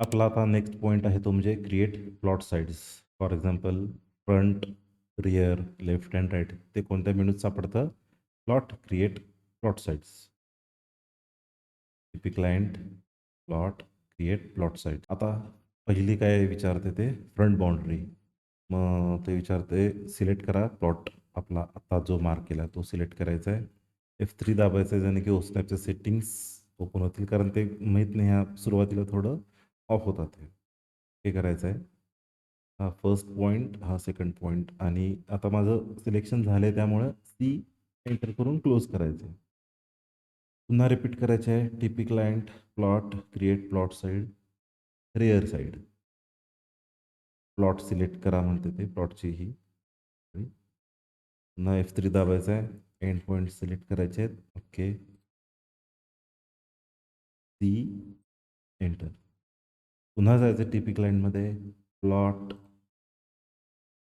आपला आता next point आहे तो म्हणजे create plot sides. For example front, rear, left and right ते कोणत्या मेनूत सापडतं? Plot, create, plot sides. TP client, plot, create, plot side. आता पहिली काय विचारते ते फ्रंट बाउंड्री. मग ते विचारते सिलेक्ट करा प्लॉट. आपला आता जो मार्क केला तो सिलेक्ट करायचा आहे. F3 दाबायचं आहे ज्याने की ओस्नॅपचे सेटिंग्स ओपन होतील, कारण ते माहीत नाही ह्या सुरुवातीला थोडं ऑफ होतात हे करायचं आहे. हा फर्स्ट पॉईंट, हा सेकंड पॉईंट आणि आता माझं सिलेक्शन झालं आहे त्यामुळं सी एंटर करून क्लोज करायचं आहे. पुन्हा रिपीट करायचे आहे. TP client, plot, create plot side, rare side. Plot select करा म्हणते ते प्लॉटची ही. पुन्हा F3 दाबायचं आहे. एंड पॉईंट सिलेक्ट करायचे आहेत. ओके. C enter. पुन्हा जायचं टीपी क्लायंटमध्ये. Plot,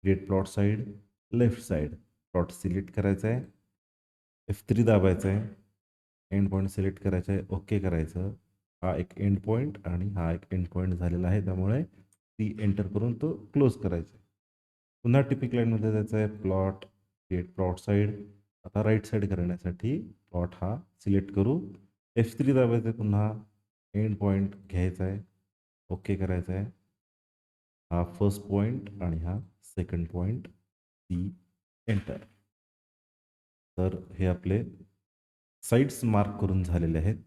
create plot side, left side. Plot select करायचा आहे. F3 दाबायचं आहे. एंड पॉईंट सिलेक्ट करायचं आहे. ओके करायचं. हा एक एंड पॉईंट आणि हा एक एंड पॉईंट झालेला आहे त्यामुळे सी एंटर करून तो क्लोज करायचा आहे. पुन्हा टिपिक लाईनमध्ये जायचं आहे. Plot, create plot side. आता राईट साईड करण्यासाठी प्लॉट हा सिलेक्ट करू. F3 दाबायचं आहे. पुन्हा एंड पॉईंट घ्यायचा आहे. ओके करायचा आहे. हा फर्स्ट पॉईंट आणि हा सेकंड पॉईंट. C enter. तर हे आपले साईड्स मार्क करून झालेले आहेत.